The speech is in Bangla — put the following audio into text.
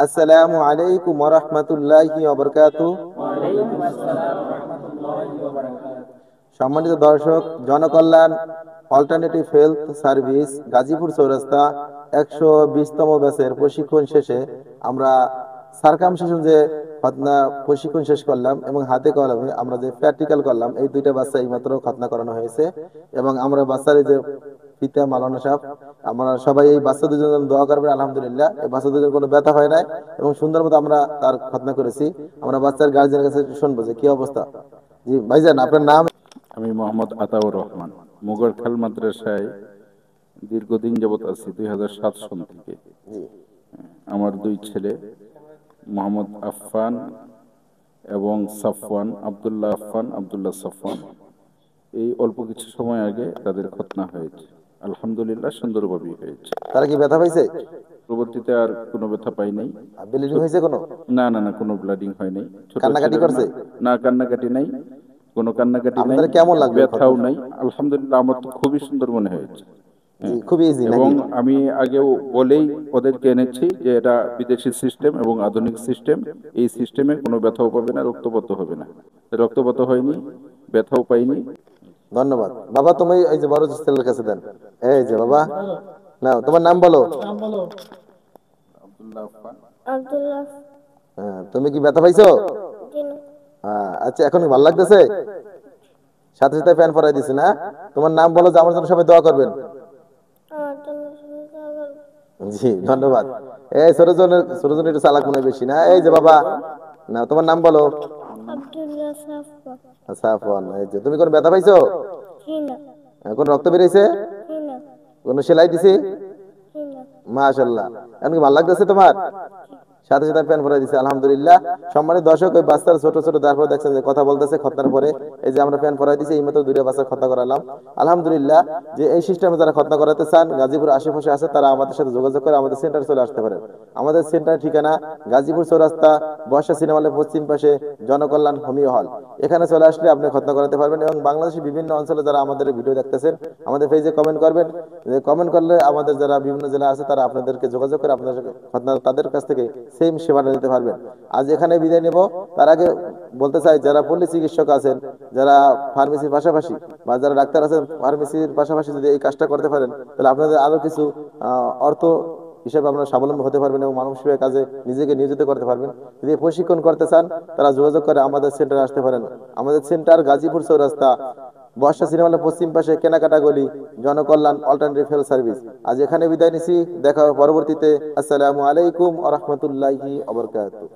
আসসালামু আলাইকুম ওয়া রাহমাতুল্লাহি ওয়া বারাকাতুহু। ওয়ালাইকুম আসসালাম ওয়া রাহমাতুল্লাহি ওয়া বারাকাতুহু। সম্মানিত দর্শক, Janakalyan alternative health service Gazipur চৌরাস্তা 120তম ব্যাচের প্রশিক্ষণ শেষে আমরা সার্কামসিশন যে খতনা প্রশিক্ষণ শেষ করলাম এবং হাতে কলমে আমরা যে প্র্যাকটিক্যাল করলাম, এই দুইটা বাচ্চা এইমাত্র খতনা করানো হয়েছে। এবং আমরা বাচ্চার এই যে পিতা মালানা সাহেব, আমরা সবাই এই বাচ্চা দুজন জন্য দোয়া করবেন। আলহামদুলিল্লাহ, এই বাচ্চা দুজন কোনো ব্যথা হয় নাই এবং সুন্দর মতো আমরা তার খতনা করেছি। আমরা বাচ্চার গার্জিয়ানের কাছে একটু শুনবো যে কি অবস্থা। জি ভাইজান, আপনার নাম? আমি মোহাম্মদ আতাউর রহমান, মুগরখাল মাদ্রাসায় দীর্ঘদিন যাবৎ আছি, 2007 সন থেকে। জি আমার দুই ছেলে মোহাম্মদ আফফান এবং সাফওয়ান, আব্দুল্লাহ আফফান, আব্দুল্লাহ সাফওয়ান। এই অল্প কিছু সময় আগে তাদের খতনা হয়েছে, আলহামদুলিল্লাহ সুন্দরভাবেই হয়েছে। তারা কি ব্যথা পাইছে? পরবর্তীতে আর কোনো ব্যথা পাই নাই। ব্লিডিং হয়েছে কোনো? না না না, কোনো ব্লিডিং হয় নাই। ছোট কান্নাকাটি ছেলেরা করছে? না, কান্নাকাটি নাই, কোনো কান্নাকাটি নাই, আপনাদের কেমন লাগলো ব্যথাও খতনা? নাই। আলহামদুলিল্লাহ, আমার তো খুবই সুন্দর মনে হয়েছে। জি, হ্যাঁ। খুবই ইজি এবং নাকি? আমি আগেও বলেই ওদেরকে এনেছি যে এটা বিদেশি সিস্টেম এবং আধুনিক সিস্টেম। এই সিস্টেমে কোনো ব্যথাও পাবে না, রক্তপাতও হবে না। রক্তপাত হয়নি, ব্যথাও পাইনি। ধন্যবাদ বাবা। তুমি এই যে বড় ছেলের কাছে দেন। এই যে বাবা, না তোমার নাম বলো। আব্দুল্লাহ আফফান। আব্দুল্লাহ। হ্যাঁ, তুমি কি ব্যথা পাইছো? জি না। হ্যাঁ, আচ্ছা, এখন কি ভালো লাগতেছে? সাথে সাথে ফ্যান পরাই দিছে না? তোমার নাম বলো যে আমার জন্য সবাই দোয়া করবেন। আমার জন্য সুবিধা হবে। জি ধন্যবাদ। এই ছোট জন একটু চালাক মনে হয় বেশি না? এই যে বাবা, না তোমার নাম বলো। আব্দুল্লাহ সাফা। সাফওয়ান। এই যে তুমি কোন ব্যথা পাইছো? জি না। কোন রক্ত বেরিয়েছে? জি না। কোন সেলাই দিছি? জি না। মাশাআল্লাহ। এখন কি ভালো লাগতেছে তোমার? সাথে সাথে প্যান পরাই দিছে, আলহামদুলিল্লাহ। সম্মানিত দর্শক, ওই বাচ্চার ছোট ছোট তারপর দেখছেন যে কথা বলতেছে খতনার পরে। এই যে আমরা প্যান পরাই দিছি, এই মতো দুইটা বাচ্চার খতনা করালাম, আলহামদুলিল্লাহ। যে এই সিস্টেমে যারা খতনা করাতে চান, গাজীপুর আশেপাশে আছে, তারা আমাদের সাথে যোগাযোগ করে আমাদের সেন্টারে চলে আসতে পারেন। আমাদের সেন্টারের ঠিকানা গাজীপুর চৌরাস্তা, বর্ষা সিনেমা হলের পশ্চিম পাশে, জনকল্যাণ হোমিও হল। এখানে চলে আসলে আপনি খতনা করাতে পারবেন। এবং বাংলাদেশের বিভিন্ন অঞ্চলে যারা আমাদের ভিডিও দেখতেছেন, আমাদের পেজে কমেন্ট করবেন। কমেন্ট করলে আমাদের যারা বিভিন্ন জেলা আছে, তারা আপনাদেরকে যোগাযোগ করে আপনাদের খতনা তাদের কাছ থেকে সেম সেবাটা নিতে পারবেন। আজ এখানে বিদায় নেব, তার আগে বলতে চাই, যারা পল্লী চিকিৎসক আছেন, যারা ফার্মেসির পাশাপাশি বা যারা ডাক্তার আছেন, ফার্মেসির পাশাপাশি যদি এই কাজটা করতে পারেন, তাহলে আপনাদের আরো কিছু অর্থ হিসেবে আপনারা স্বাবলম্বী হতে পারবেন এবং মানব সেবার কাজে নিজেকে নিয়োজিত করতে পারবেন। যদি প্রশিক্ষণ করতে চান, তারা যোগাযোগ করে আমাদের সেন্টারে আসতে পারেন। আমাদের সেন্টার গাজীপুর চৌরাস্তা, বর্ষা সিনেমা হলের পশ্চিম পাশে, কেনাকাটা গলি, জনকল্যাণ অল্টারনেটিভ হেলথ সার্ভিস। আজ এখানে বিদায় নিছি, দেখা হবে পরবর্তীতে। আসসালামু আলাইকুম ওয়া রাহমাতুল্লাহি ওয়া বারাকাতুহু।